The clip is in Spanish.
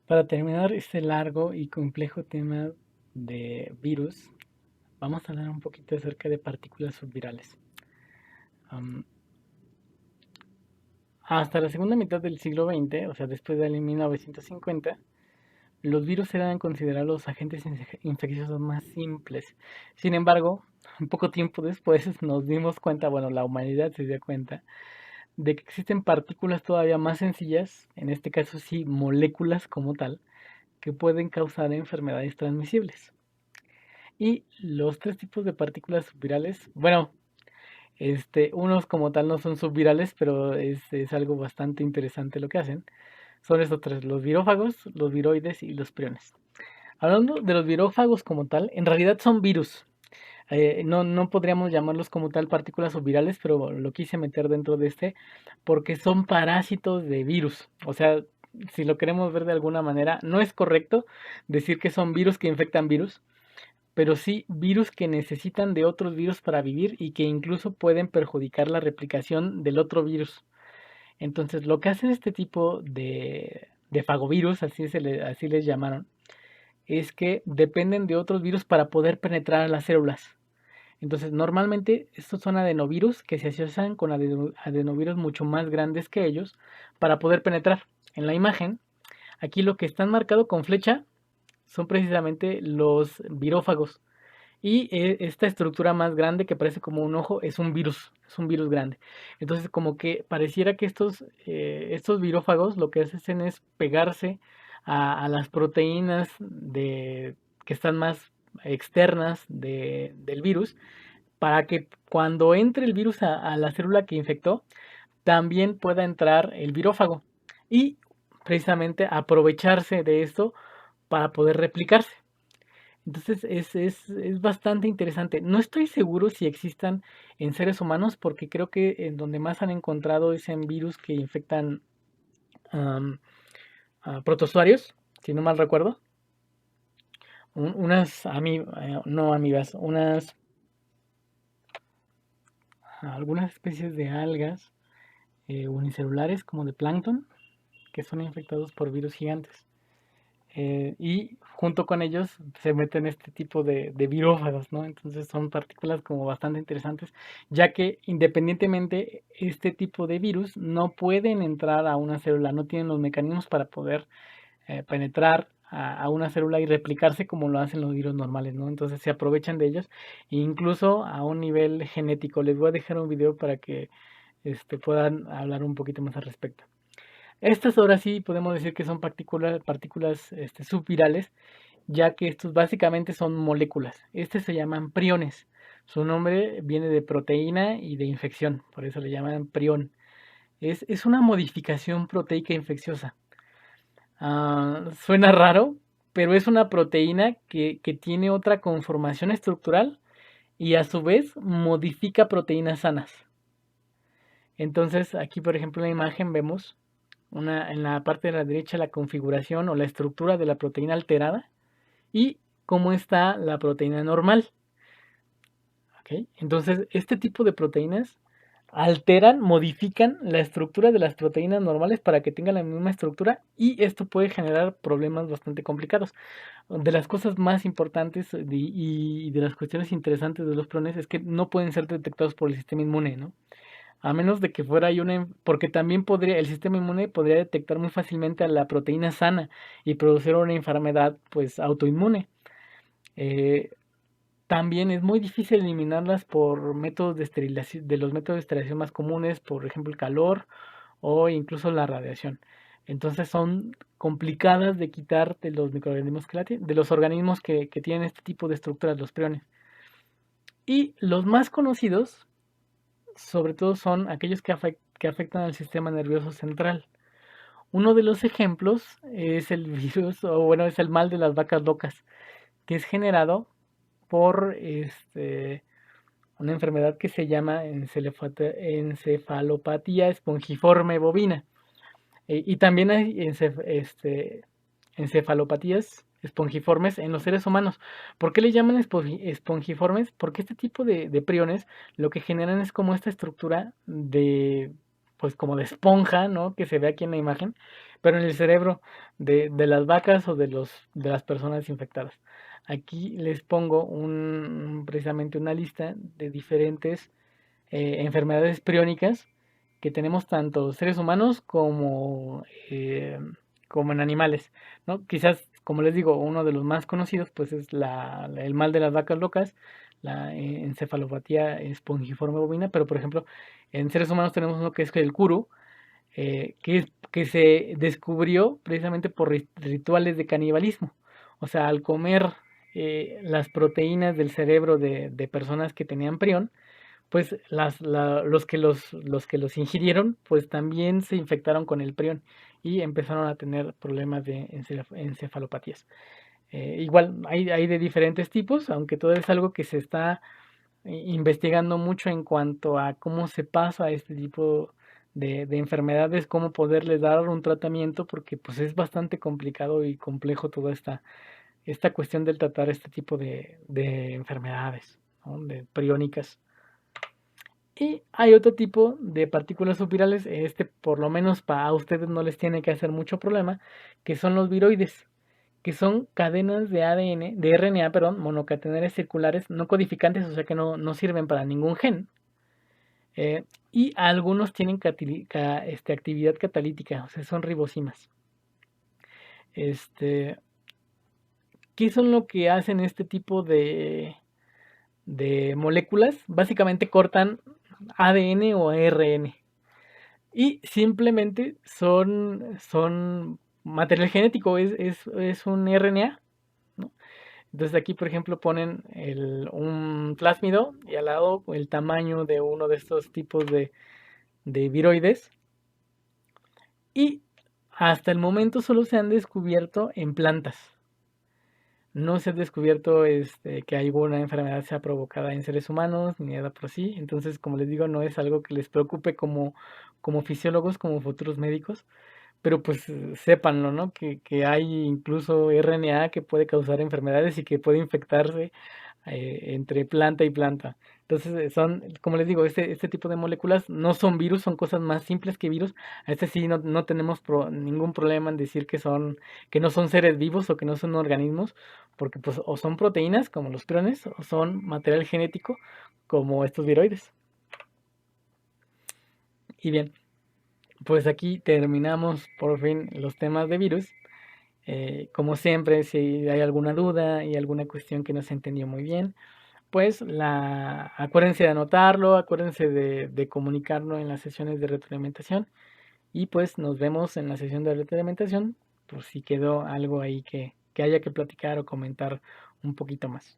Para terminar este largo y complejo tema de virus, vamos a hablar un poquito acerca de partículas subvirales. Am, Hasta la segunda mitad del siglo XX, o sea, después del 1950, los virus eran considerados los agentes infecciosos más simples. Sin embargo, un poco tiempo después nos dimos cuenta, bueno, la humanidad se dio cuenta, de que existen partículas todavía más sencillas, en este caso sí, moléculas como tal, que pueden causar enfermedades transmisibles. Y los tres tipos de partículas subvirales, bueno, unos como tal no son subvirales, pero es algo bastante interesante lo que hacen. Son estos tres, los virófagos, los viroides y los priones. Hablando de los virófagos como tal, en realidad son virus. No podríamos llamarlos como tal partículas subvirales, pero lo quise meter dentro de porque son parásitos de virus. O sea, si lo queremos ver de alguna manera, no es correcto decir que son virus que infectan virus, pero sí virus que necesitan de otros virus para vivir y que incluso pueden perjudicar la replicación del otro virus. Entonces, lo que hacen este tipo de fagovirus, así les llamaron, es que dependen de otros virus para poder penetrar a las células. Entonces, normalmente estos son adenovirus que se asocian con adenovirus mucho más grandes que ellos para poder penetrar. En la imagen, aquí lo que están marcado con flecha son precisamente los virófagos. Y esta estructura más grande que parece como un ojo es un virus grande. Entonces como que pareciera que estos virófagos lo que hacen es pegarse a las proteínas que están más externas del virus para que cuando entre el virus a la célula que infectó, también pueda entrar el virófago y precisamente aprovecharse de esto para poder replicarse. Entonces es bastante interesante. No estoy seguro si existan en seres humanos porque creo que en donde más han encontrado es en virus que infectan a protozoarios, si no mal recuerdo. No amigas, algunas especies de algas unicelulares como de plancton que son infectados por virus gigantes. Y junto con ellos se meten este tipo de virófagos, ¿no? Entonces son partículas como bastante interesantes, ya que independientemente este tipo de virus no pueden entrar a una célula, no tienen los mecanismos para poder penetrar a una célula y replicarse como lo hacen los virus normales, ¿no? Entonces se aprovechan de ellos, incluso a un nivel genético. Les voy a dejar un video para que puedan hablar un poquito más al respecto. Estas ahora sí podemos decir que son partículas subvirales, ya que estos básicamente son moléculas. Se llaman priones. Su nombre viene de proteína y de infección, por eso le llaman prión. Es una modificación proteica infecciosa. Suena raro, pero es una proteína que tiene otra conformación estructural y a su vez modifica proteínas sanas. Entonces aquí por ejemplo en la imagen vemos en la parte de la derecha la configuración o la estructura de la proteína alterada y cómo está la proteína normal. ¿Okay? Entonces, este tipo de proteínas modifican la estructura de las proteínas normales para que tengan la misma estructura y esto puede generar problemas bastante complicados. De las cosas más importantes y de las cuestiones interesantes de los priones es que no pueden ser detectados por el sistema inmune, ¿no? A menos de que fuera hay porque también el sistema inmune podría detectar muy fácilmente a la proteína sana y producir una enfermedad pues autoinmune. Eh, También es muy difícil eliminarlas por métodos de esterilización, de los métodos de esterilización más comunes, por ejemplo el calor o incluso la radiación. Entonces son complicadas de quitar de los microorganismos de los organismos que tienen este tipo de estructuras, los priones. Y los más conocidos sobre todo son aquellos que afectan al sistema nervioso central. Uno de los ejemplos es el virus, o bueno, es el mal de las vacas locas, que es generado por una enfermedad que se llama encefalopatía espongiforme bovina. Y también hay encefalopatías espongiformes en los seres humanos. ¿Por qué le llaman espongiformes? Porque este tipo de priones lo que generan es como esta estructura pues como de esponja, ¿no? Que se ve aquí en la imagen, pero en el cerebro de las vacas o de las personas infectadas. Aquí les pongo precisamente una lista de diferentes enfermedades priónicas que tenemos tanto seres humanos eh, como en animales, ¿no? Quizás, como les digo, uno de los más conocidos pues es el mal de las vacas locas, la encefalopatía espongiforme bovina, pero por ejemplo, en seres humanos tenemos uno que es el Kuru, que se descubrió precisamente por rituales de canibalismo. O sea, al comer las proteínas del cerebro de personas que tenían prión, pues los que los ingirieron, pues también se infectaron con el prión y empezaron a tener problemas de encefalopatías. Igual hay de diferentes tipos, aunque todo es algo que se está investigando mucho en cuanto a cómo se pasa a este tipo de enfermedades, cómo poderles dar un tratamiento, porque pues es bastante complicado y complejo toda esta cuestión del tratar este tipo de enfermedades, ¿no? De priónicas. Y hay otro tipo de partículas subvirales, por lo menos para ustedes no les tiene que hacer mucho problema, que son los viroides, que son cadenas de ADN, de RNA, perdón, monocatenarias circulares no codificantes, o sea que no sirven para ningún gen. Y algunos tienen actividad catalítica, o sea, son ribosimas. Este, ¿Qué son lo que hacen este tipo de moléculas? Básicamente cortan ADN o ARN. Y simplemente son material genético, es un RNA, ¿no? Entonces aquí, por ejemplo, ponen un plásmido y al lado el tamaño de uno de estos tipos de viroides. Y hasta el momento solo se han descubierto en plantas. No se ha descubierto que alguna enfermedad sea provocada en seres humanos ni nada por sí. Entonces, como les digo, no es algo que les preocupe como fisiólogos, como futuros médicos. Pero pues sépanlo, ¿no? Que hay incluso RNA que puede causar enfermedades y que puede infectarse entre planta y planta. Entonces como les digo, este tipo de moléculas no son virus, son cosas más simples que virus. A este sí no tenemos ningún problema en decir que no son seres vivos o que no son organismos, porque pues o son proteínas como los priones o son material genético como estos viroides. Y bien, pues aquí terminamos por fin los temas de virus. Como siempre, si hay alguna duda y alguna cuestión que no se entendió muy bien, pues acuérdense de anotarlo, acuérdense de comunicarlo en las sesiones de retroalimentación y pues nos vemos en la sesión de retroalimentación por si quedó algo ahí que haya que platicar o comentar un poquito más.